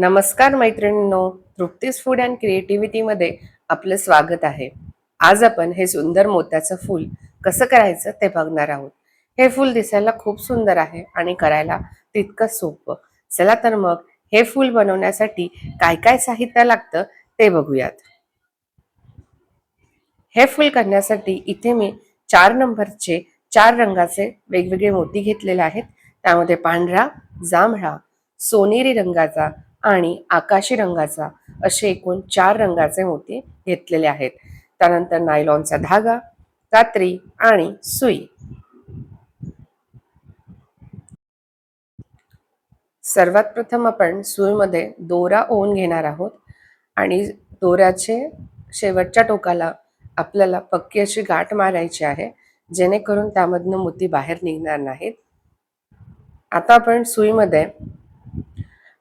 नमस्कार मैत्रिणींनो, Trupti's food and क्रिएटिव्हिटीमध्ये आपलं स्वागत आहे. आज आपण हे सुंदर मोत्याचं फूल कसं करायचं ते बघणार आहोत. हे फूल दिसायला खूप सुंदर आहे आणि करायला तितकंच सोपं. चला तर मग हे फूल बनवण्यासाठी काय काय साहित्य लागतं ते बघूयात. हे फूल करण्यासाठी इथे मी 4 नंबरचे 4 रंगाचे वेगवेगळे मोती घेतलेले आहेत. त्यामध्ये पांढरा, जांभळा, सोनेरी रंगाचा आणि आकाशी रंगाचा असे एकूण 4 रंगाचे मोती घेतलेले आहेत. त्यानंतर नायलॉनचा धागा, कात्री आणि सुई. सर्वात प्रथम आपण सुईमध्ये दोरा ओवून घेणार आहोत आणि दोऱ्याचे शेवटच्या टोकाला आपल्याला पक्की अशी गाठ मारायची आहे, जेणेकरून त्यामधनं मोती बाहेर निघणार नाहीत. आता आपण सुईमध्ये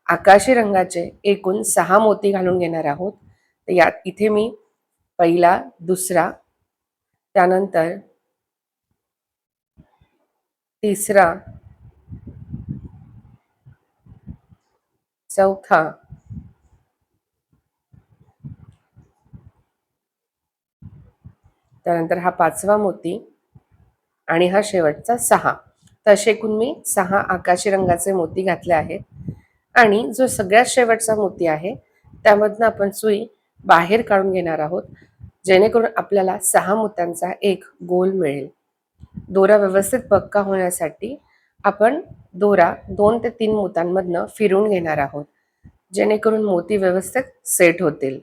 आकाशी रंगाचे एकूण 6 मोती घालून घेणार आहोत. यात इथे मी पहिला, दुसरा, त्यानंतर तिसरा, चौथा, त्यानंतर हा 5वा मोती आणि हा शेवटचा 6. तसे एकूण मी 6 आकाशी रंगाचे मोती घातले आहेत. आणि जो सगळ्यात शेवटचा मोती आहे त्यामधनं आपण सुई बाहेर काढून घेणार आहोत, जेणेकरून आपल्याला 6 मोत्यांचा एक गोल मिळेल. दोरा व्यवस्थित पक्का होण्यासाठी आपण दोरा 2 ते 3 मोत्यांमधनं फिरवून घेणार आहोत, जेणेकरून मोती व्यवस्थित सेट होतील.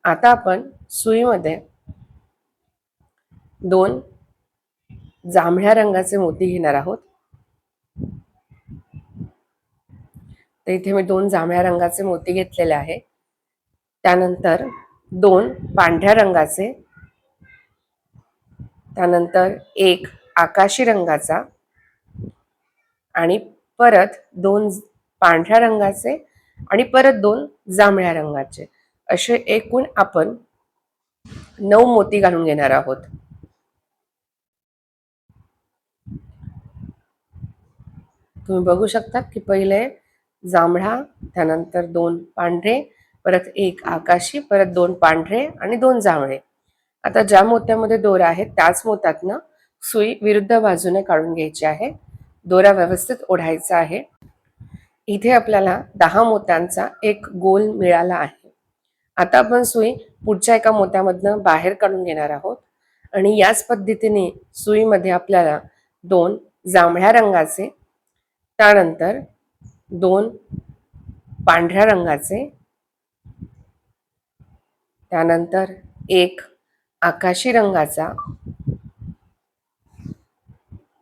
आता आपण सुईमध्ये 2 जांभळ्या रंगाचे मोती घेणार आहोत. तर इथे मी 2 जांभळ्या रंगाचे मोती घेतलेले आहे. त्यानंतर 2 पांढऱ्या रंगाचे, त्यानंतर 1 आकाशी रंगाचा आणि परत 2 पांढऱ्या रंगाचे आणि परत 2 जांभळ्या रंगाचे असे एकूण आपण 9 मोती घालून घेणार आहोत. तुम्ही बघू शकता की पहिले जांभळा, त्यानंतर 2 पांढरे, परत 1 आकाशी, परत 2 पांढरे आणि 2 जांभळे. आता ज्या मोत्यामध्ये दोरा आहे त्याच मोत्यातनं सुई विरुद्ध बाजूने काढून घ्यायची आहे. दोरा व्यवस्थित ओढायचा आहे. इथे आपल्याला 10 मोत्यांचा एक गोल मिळाला आहे. आता आपण सुई पुढच्या एका मोत्यामधनं बाहेर काढून घेणार आहोत आणि याच पद्धतीने सुईमध्ये आपल्याला 2 जांभळ्या रंगाचे, त्यानंतर 2 पांढऱ्या रंगाचे, त्यानंतर 1 आकाशी रंगाचा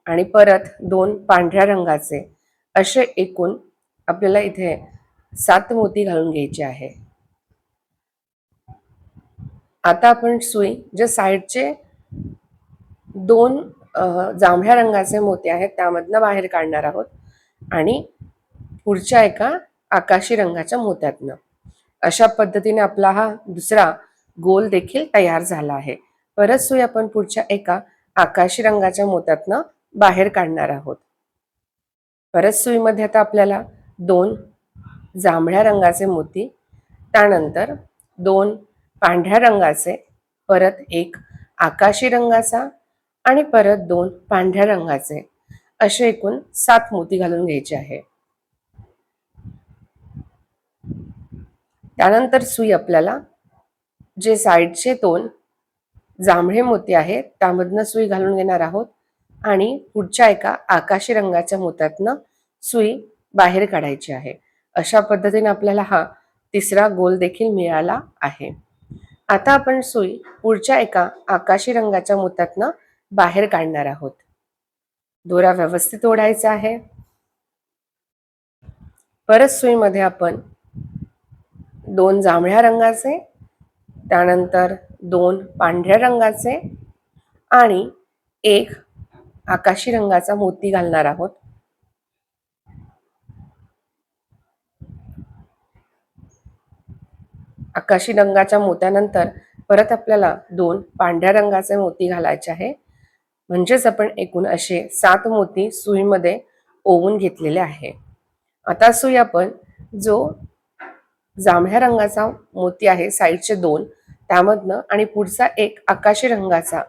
आणि परत 2 पांढऱ्या रंगाचे असे एकूण आपल्याला इथे 7 मोती घालून घ्यायचे आहे. आता आपण सुई जे साईडचे 2 जांभळ्या रंगाचे मोती आहेत त्यामधनं बाहेर काढणार आहोत आणि पुढच्या एका आकाशी रंगाच्या मोत्यातनं. अशा पद्धतीने आपला हा दुसरा गोल देखील तयार झाला आहे. परत सुई आपण पुढच्या एका आकाशी रंगाच्या मोत्यातनं बाहेर काढणार आहोत. परत सुईमध्ये आता आपल्याला 2 जांभळ्या रंगाचे मोती, त्यानंतर 2 पांढऱ्या रंगाचे, परत 1 आकाशी रंगाचा आणि परत 2 पांढऱ्या रंगाचे असे एकूण 7 मोती घालून घ्यायचे आहे. त्यानंतर सुई आपल्याला जे साईडचे 2 जांभळे मोती आहेत त्यामधनं सुई घालून घेणार आहोत आणि पुढच्या एका आकाशी रंगाच्या मोत्यातनं सुई बाहेर काढायची आहे. अशा पद्धतीने आपल्याला हा तिसरा गोल देखील मिळाला आहे. आता आपण सुई पुढच्या एका आकाशी रंगाच्या मोत्यातनं बाहेर काढणार आहोत. दोरा व्यवस्थित ओढायचा आहे. परत सुईमध्ये आपण 2 जांभळ्या रंगाचे, त्यानंतर 2 पांढऱ्या रंगाचे आणि 1 आकाशी रंगाचा मोती घालणार आहोत. आकाशी रंगाच्या मोत्यानंतर परत आपल्याला 2 पांढऱ्या रंगाचे मोती घालायचे आहे. म्हणजेच आपण एकूण असे 7 मोती सुईमध्ये ओवून घेतलेले आहे. आता सुई आपण जो जांभळ्या रंगाचा मोती आहे साईडचे 2 त्यामधनं आणि पुढचा एक आकाशी रंगाचा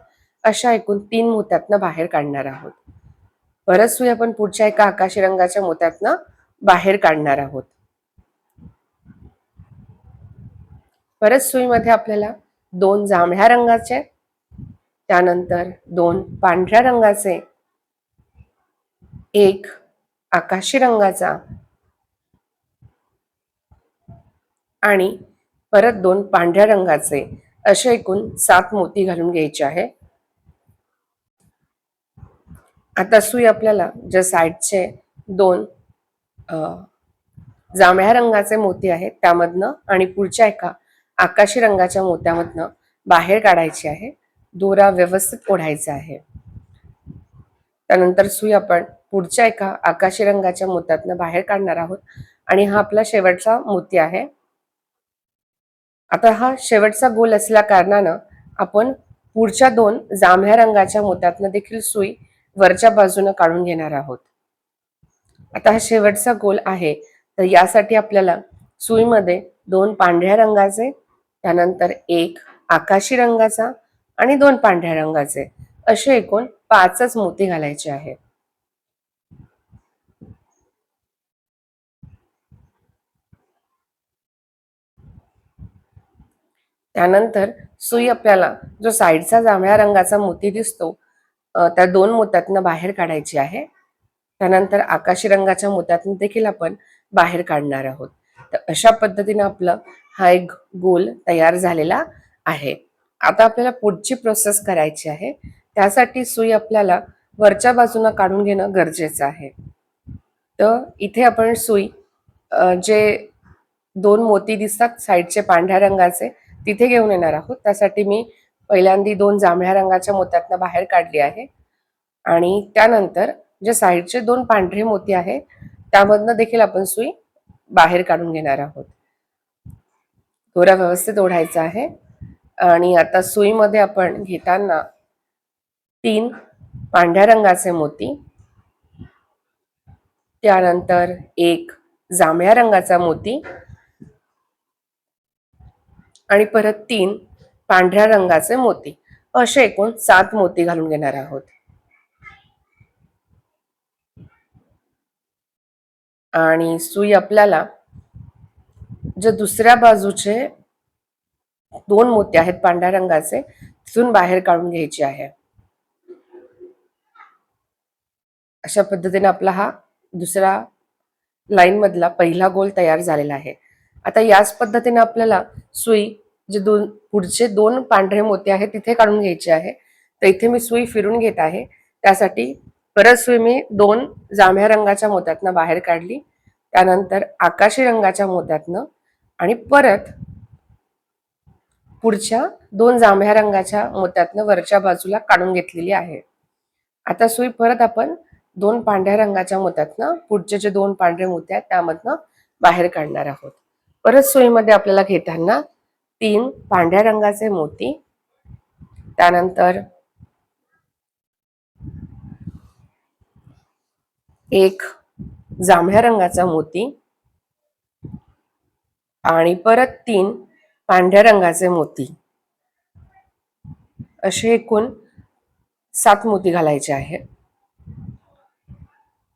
अशा एकूण 3 मोत्यातनं बाहेर काढणार आहोत. परत सुई आपण पुढच्या एका आकाशी रंगाच्या मोत्यातनं बाहेर काढणार आहोत. परत सुईमध्ये आपल्याला 2 जांभळ्या रंगाचे, त्यानंतर 2 पांढऱ्या रंगाचे, एक आकाशी रंगाचा आणि परत 2 पांढऱ्या रंगाचे असे एकूण 7 मोती घालून घ्यायचे आहे. आता सुई आपल्याला ज्या साईडचे 2 जांभळ्या रंगाचे मोती आहेत त्यामधनं आणि पुढच्या एका आकाशी रंगाच्या मोत्यामधनं बाहेर काढायची आहे. दोरा व्यवस्थित ओढायचा आहे. त्यानंतर सुई आपण पुढच्या एका आकाशी रंगाच्या मोत्यातनं बाहेर काढणार आहोत आणि हा आपला शेवटचा मोती आहे. आता हा शेवटचा गोल असल्या कारणानं आपण पुढच्या 2 जांभळ्या रंगाच्या मोत्यातनं देखील सुई वरच्या बाजूने काढून घेणार आहोत. आता हा शेवटचा गोल आहे, तर यासाठी आपल्याला सुईमध्ये 2 पांढऱ्या रंगाचे, त्यानंतर एक आकाशी रंगाचा आणि 2 पांढऱ्या रंगाचे असे एकूण 5च मोती घालायचे आहेत. त्यानंतर सुई आपल्याला जो साईडचा जांभळ्या रंगाचा मोती दिसतो त्या 2 मोत्यातनं बाहेर काढायची आहे. त्यानंतर आकाशी रंगाच्या मोत्यातून देखील आपण बाहेर काढणार आहोत. तर अशा पद्धतीने आपला हा एक गोल तयार झालेला आहे. आता आपल्याला पुढची प्रोसेस करायची आहे. त्यासाठी सुई आपल्याला वरच्या बाजूने काढून घेणं गरजेचं आहे. तर इथे आपण सुई जे 2 मोती दिसतात साईडचे पांढऱ्या रंगाचे तिथे घेऊन येणार आहोत. त्यासाठी मी पहिल्यांदा 2 जांभळ्या रंगाच्या मोत्यातनं बाहेर काढली आहे आणि त्यानंतर जे साईडचे 2 पांढरे मोती आहे त्यामधनं देखील आपण सुई बाहेर काढून घेणार आहोत. दोरा व्यवस्थित ओढायचा आहे आणि आता सुईमध्ये आपण घेताना 3 पांढऱ्या रंगाचे मोती, त्यानंतर एक जांभळ्या रंगाचा मोती आणि परत 3 पांढऱ्या रंगाचे मोती असे एकूण 7 मोती घालून घेणार आहोत. आणि सुई आपल्याला जे दुसऱ्या बाजूचे 2 मोती आहेत पांढऱ्या रंगाचे तिथून बाहेर काढून घ्यायचे आहे. अशा पद्धतीने आपला हा दुसरा लाईन मधला पहिला गोल तयार झालेला आहे. आता याच पद्धतीने आपल्याला सुई जे पुढचे 2 पांढरे मोती आहेत तिथे काढून घ्यायचे आहे. तर इथे मी सुई फिरून घेत आहे. त्यासाठी परत सुई मी 2 जांभळ्या रंगाच्या मोत्यातनं बाहेर काढली, त्यानंतर आकाशी रंगाच्या मोत्यातनं आणि परत पुढच्या 2 जांभळ्या रंगाच्या मोत्यातनं वरच्या बाजूला काढून घेतलेली आहे. आता सुई परत आपण 2 पांढऱ्या रंगाच्या मोत्यातनं पुढचे जे 2 पांढरे मोती आहेत त्यामधनं बाहेर काढणार आहोत. परत सुईमध्ये आपल्याला घेताना 3 पांढऱ्या रंगाचे मोती, त्यानंतर एक जांभळ्या रंगाचा मोती आणि परत 3 पांढऱ्या रंगाचे मोती असे एकूण 7 मोती घालायचे आहे.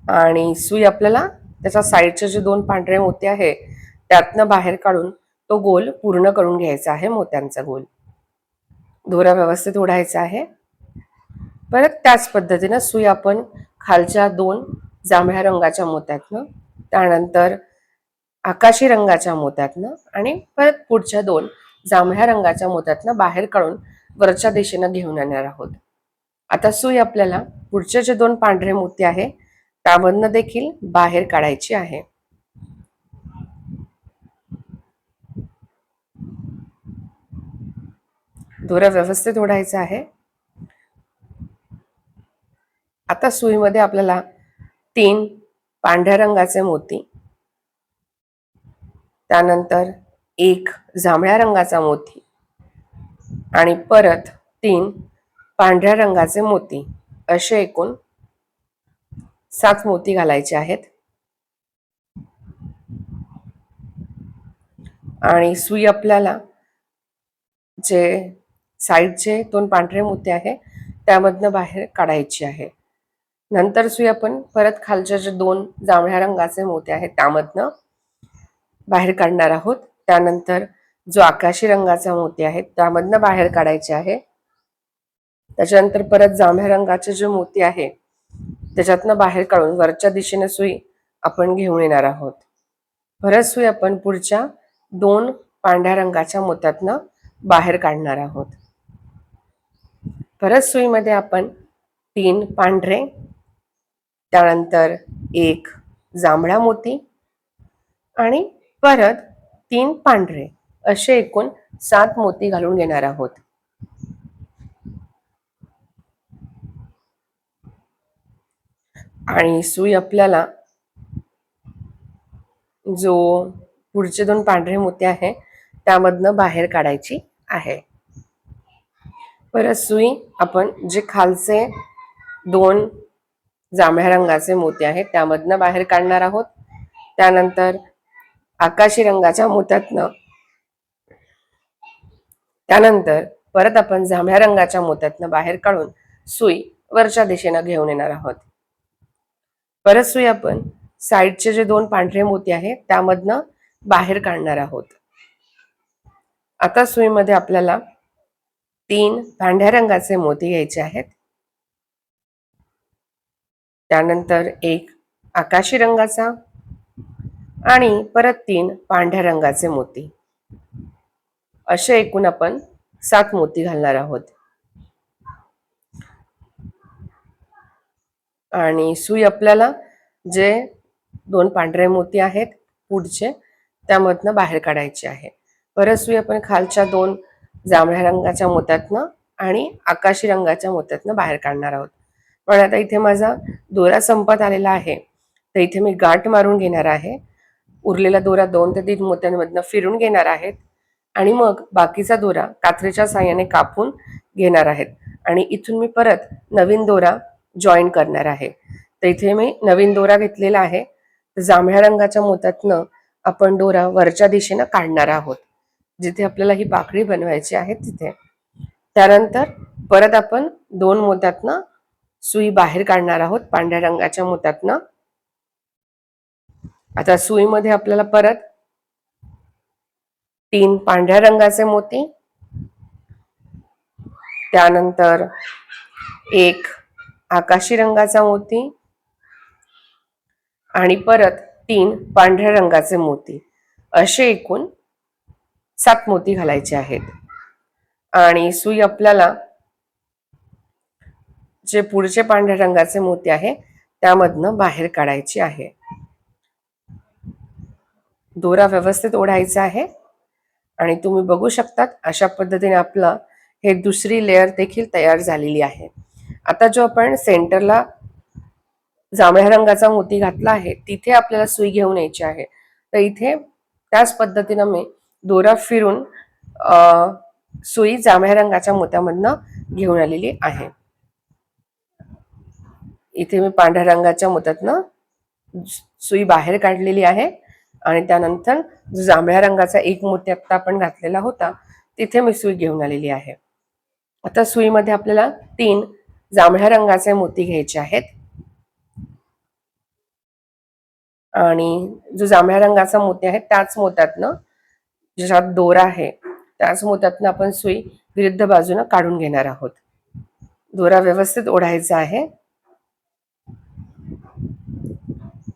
आणि सुई आपल्याला त्याच्या साईडचे जे 2 पांढरे मोती आहे त्यातनं बाहेर काढून तो गोल पूर्ण करून घ्यायचा आहे, मोत्यांचा गोल. दोरा व्यवस्थित ओढायचा आहे. परत त्याच पद्धतीने सुई आपण खालच्या 2 जांभळ्या रंगाच्या मोत्यातनं, त्यानंतर आकाशी रंगाच्या मोत्यातनं आणि परत पुढच्या 2 जांभळ्या रंगाच्या मोत्यातनं बाहेर काढून वरच्या दिशेनं घेऊन येणार आहोत. आता सुई आपल्याला पुढचे जे 2 पांढरे मोती आहे त्यामधनं देखील बाहेर काढायची आहे. दोरा व्यवस्थित ओढायचा आहे. आता सुईमध्ये आपल्याला 3 पांढऱ्या रंगाचे मोती, त्यानंतर एक जांभळ्या रंगाचा मोती आणि परत 3 पांढऱ्या रंगाचे मोती असे एकूण 7 मोती घालायचे आहेत. आणि सुई आपल्याला जे साईडचे 2 पांढरे मोती आहे त्यामधनं बाहेर काढायची आहे. नंतर सुई आपण परत खालच्या जे 2 जांभळ्या रंगाचे मोती आहेत त्यामधनं बाहेर काढणार आहोत. त्यानंतर जो आकाशी रंगाचा मोती आहे त्यामधनं बाहेर काढायचे आहे. त्याच्यानंतर परत जांभळ्या रंगाचे जे मोती आहे त्याच्यातनं बाहेर काढून वरच्या दिशेने सुई आपण घेऊन येणार आहोत. परत सुई आपण पुढच्या 2 पांढऱ्या रंगाच्या मोत्यातनं बाहेर काढणार आहोत. परत सुईमध्ये आपण 3 पांढरे, त्यानंतर 1 जांभळा मोती आणि परत 3 पांढरे असे एकूण 7 मोती घालून घेणार आहोत. आणि सुई आपल्याला जो पुढचे 2 पांढरे मोती आहे त्यामधनं बाहेर काढायची आहे. परत सुई आपण जे खालचे 2 जांभळ्या रंगाचे मोती आहेत त्यामधनं बाहेर काढणार आहोत. त्यानंतर आकाशी रंगाच्या मोत्यातनं, त्यानंतर परत आपण जांभळ्या रंगाच्या मोत्यातनं बाहेर काढून सुई वरच्या दिशेनं घेऊन येणार आहोत. परत सुई आपण साईडचे जे 2 पांढरे मोती आहेत त्यामधनं बाहेर काढणार आहोत. आता सुईमध्ये आपल्याला 3 पांढऱ्या रंगाचे मोती घ्यायचे आहेत. त्यानंतर 1 आकाशी रंगाचा आणि परत 3 पांढऱ्या रंगाचे मोती असे एकूण आपण 7 मोती घालणार आहोत. आणि सुई आपल्याला जे 2 पांढरे मोती आहेत पुढचे त्यामधनं बाहेर काढायचे आहे. परत सुई आपण खालच्या 2 जांभळ्या रंगाच्या मोत्यातनं आणि आकाशी रंगाच्या मोत्यातनं बाहेर काढणार आहोत. पण आता इथे माझा दोरा संपत आलेला आहे तर इथे मी गाठ मारून घेणार आहे. उरलेला दोरा 2 ते 3 मोत्यांमधनं फिरून घेणार आहेत आणि मग बाकीचा दोरा कात्रीच्या साहाय्याने कापून घेणार आहेत आणि इथून मी परत नवीन दोरा जॉईन करणार आहे. तर इथे मी नवीन दोरा घेतलेला आहे. जांभळ्या रंगाच्या मोत्यातनं आपण दोरा वरच्या दिशेनं काढणार आहोत जिथे आपल्याला ही पाकळी बनवायची आहे तिथे. त्यानंतर परत आपण 2 मोत्यातनं सुई बाहेर काढणार आहोत पांढऱ्या रंगाच्या मोत्यातनं. आता सुईमध्ये आपल्याला परत 3 पांढऱ्या रंगाचे मोती, त्यानंतर 1 आकाशी रंगाचा मोती आणि परत 3 पांढऱ्या रंगाचे मोती असे एकूण 7 मोती घालायचे आहेत. आणि सुई आपल्याला जे पुढचे पांढऱ्या रंगाचे मोती आहे त्यामधनं बाहेर काढायची आहे. दोरा व्यवस्थित ओढायचा आहे आणि तुम्ही बघू शकतात अशा पद्धतीने आपलं हे दुसरी लेअर देखील तयार झालेली आहे. आता जो आपण सेंटरला जांभळ्या रंगाचा मोती घातला आहे तिथे आपल्याला सुई घेऊन यायची आहे. तर इथे त्याच पद्धतीनं मी दोरा फिरून सुई जांभळ्या रंगाच्या मोत्यामधनं घेऊन आलेली आहे. इथे मी पांढऱ्या रंगाच्या मोत्यातनं सुई बाहेर काढलेली आहे आणि त्यानंतर जो जांभळ्या रंगाचा 1 मोती आता आपण घातलेला होता तिथे मी सुई घेऊन आलेली आहे. आता सुईमध्ये आपल्याला 3 जांभळ्या रंगाचे मोती घ्यायचे आहेत आणि जो जांभळ्या रंगाचा मोती आहे त्याच मोत्यातनं ज्याच्यात दोरा आहे त्याच मोत्यातनं आपण सुई विरुद्ध बाजूने काढून घेणार आहोत. दोरा व्यवस्थित ओढायचा आहे.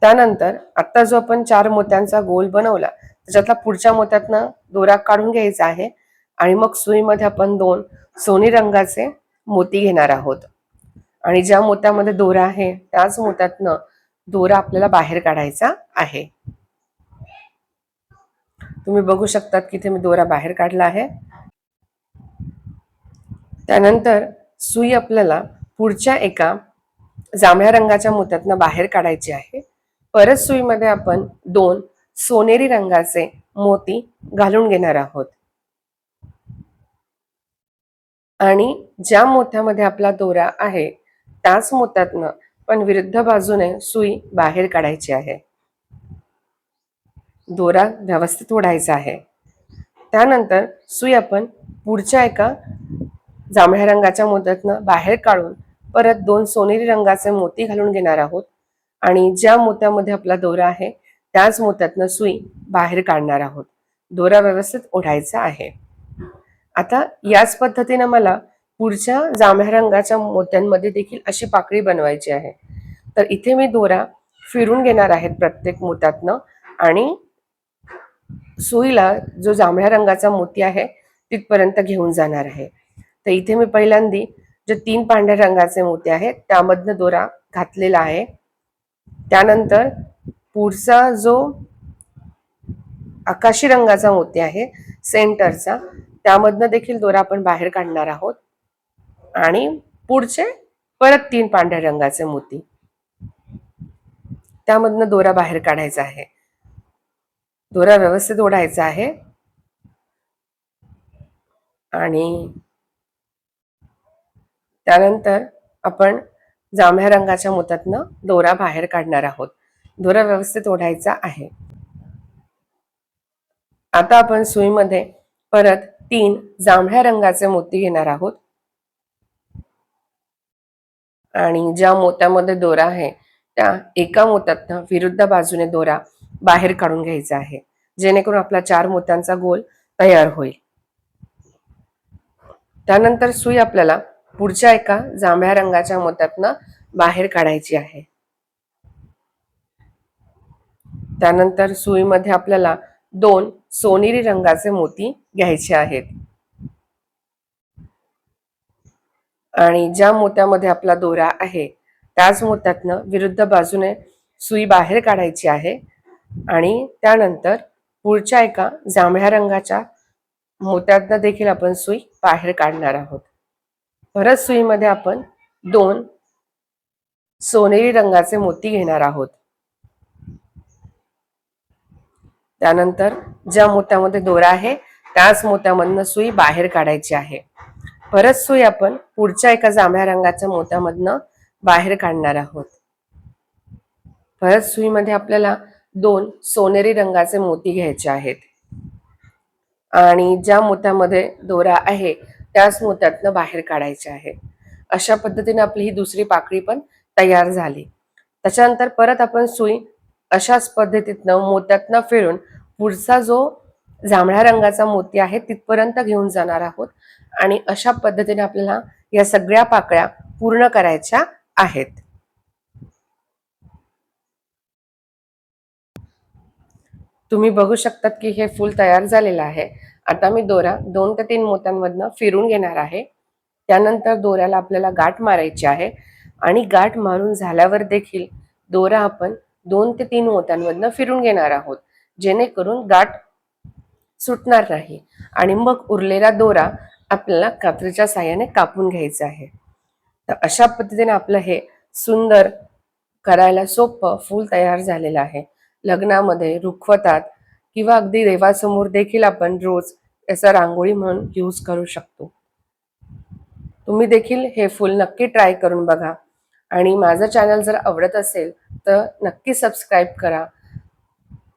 त्यानंतर आता जो आपण 4 मोत्यांचा गोल बनवला त्याच्यातला पुढच्या मोत्यातनं दोरा काढून घ्यायचा आहे आणि मग सुईमध्ये आपण 2 सोनी रंगाचे मोती घेणार आहोत आणि ज्या मोत्यामध्ये दोरा आहे त्याच मोत्यातनं दोरा आपल्याला बाहेर काढायचा आहे. तुम्ही बघू शकतात की इथे मी दोरा बाहेर काढला आहे. त्यानंतर सुई आपल्याला पुढच्या एका जांभळ्या रंगाच्या मोत्यातनं बाहेर काढायची आहे. परत सुईमध्ये आपण 2 सोनेरी रंगाचे मोती घालून घेणार आहोत आणि ज्या मोत्यामध्ये आपला दोरा आहे त्याच मोत्यातनं पण विरुद्ध बाजूने सुई बाहेर काढायची आहे. दोरा व्यवस्थित ओढायचा आहे. त्यानंतर सुई आपण पुढच्या एका जांभळ्या रंगाच्या मोत्यातनं बाहेर काढून परत 2 सोनेरी रंगाचे मोती घालून घेणार आहोत आणि ज्या मोत्यामध्ये आपला दोरा आहे त्याच मोत्यातनं सुई बाहेर काढणार आहोत. दोरा व्यवस्थित ओढायचा आहे. आता याच पद्धतीने मला पुढच्या जांभळ्या रंगाच्या मोत्यांमध्ये देखील अशी पाकळी बनवायची आहे. तर इथे मी दोरा फिरून घेणार आहे प्रत्येक मोत्यातनं आणि सुईला जो जांभळ्या रंगाचा मोती आहे तिथपर्यंत घेऊन जाणार आहे. तर इथे मी पहिल्यांदा जे 3 पांढऱ्या रंगाचे मोती आहेत त्यामधनं दोरा घातलेला आहे. त्यानंतर पुढचा जो आकाशी रंगाचा मोती आहे सेंटरचा त्यामधनं देखील दोरा आपण बाहेर काढणार आहोत आणि पुढचे परत 3 पांढऱ्या रंगाचे मोती त्यामधनं दोरा बाहेर काढायचा आहे. दोरा व्यवस्थित ओढायचा आहे आणि त्यानंतर आपण जांभळ्या रंगाच्या मोत्यातनं दोरा बाहेर काढणार आहोत. दोरा व्यवस्थित ओढायचा आहे. आता आपण सुईमध्ये परत 3 जांभळ्या रंगाचे मोती घेणार आहोत आणि ज्या मोत्यामध्ये दोरा आहे त्या एका मोत्यातनं विरुद्ध बाजूने दोरा बाहेर काढून घ्यायचा आहे, जेणेकरून आपला 4 मोत्यांचा गोल तयार होईल. त्यानंतर सुई आपल्याला पुढच्या एका जांभळ्या रंगाच्या मोत्यातनं बाहेर काढायची आहे. त्यानंतर सुईमध्ये आपल्याला 2 सोनेरी रंगाचे मोती घ्यायचे आहेत आणि ज्या मोत्यामध्ये आपला दोरा आहे त्याच मोत्यातनं विरुद्ध बाजूने सुई बाहेर काढायची आहे आणि त्यानंतर पुढच्या एका जांभळ्या रंगाच्या मोत्यातनं देखील आपण सुई बाहेर काढणार आहोत. परत सुईमध्ये आपण 2 सोनेरी रंगाचे मोती घेणार आहोत. त्यानंतर ज्या मोत्यामध्ये दोरा आहे त्याच मोत्यामधनं सुई बाहेर काढायची आहे. परत सुई आपण पुढच्या एका जांभळ्या रंगाच्या मोत्यामधनं बाहेर काढणार आहोत. परत सुईमध्ये आपल्याला 2 सोनेरी रंगाचे मोती घ्यायचे आहेत आणि ज्या मोत्यामध्ये दोरा आहे त्याच मोत्यातनं बाहेर काढायचे आहे. अशा पद्धतीने आपली ही दुसरी पाकळी पण तयार झाली. त्याच्यानंतर परत आपण सुई अशाच पद्धतीतनं मोत्यातनं फिरून पुढचा जो जांभळ्या रंगाचा मोती आहे तिथपर्यंत घेऊन जाणार आहोत आणि अशा पद्धतीने आपल्याला या सगळ्या पाकळ्या पूर्ण करायच्या आहेत. तुम्ही बघू शकतात की हे फूल तयार झालेलं आहे. आता मी दोरा 2 ते 3 मोत्यांमधनं फिरून घेणार आहे. त्यानंतर दोऱ्याला आपल्याला गाठ मारायची आहे आणि गाठ मारून झाल्यावर देखील दोरा आपण 2 ते 3 मोत्यांमधनं फिरून घेणार आहोत, जेणेकरून गाठ सुटणार नाही आणि मग उरलेला दोरा आपल्याला कात्रीच्या साहाय्याने कापून घ्यायचा आहे. तर अशा पद्धतीने आपलं हे सुंदर करायला सोपं फूल तयार झालेलं आहे. लग्नामध्ये, रुखवतात किंवा अगदी देवासमोर देखील आपण रोज याचा रांगोळी म्हणून यूज करू शकतो. तुम्ही देखील हे फूल नक्की ट्राय करून बघा आणि माझं चॅनल जर आवडत असेल तर नक्की सबस्क्राईब करा,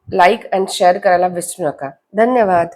लाईक अँड शेअर करायला विसरू नका. धन्यवाद.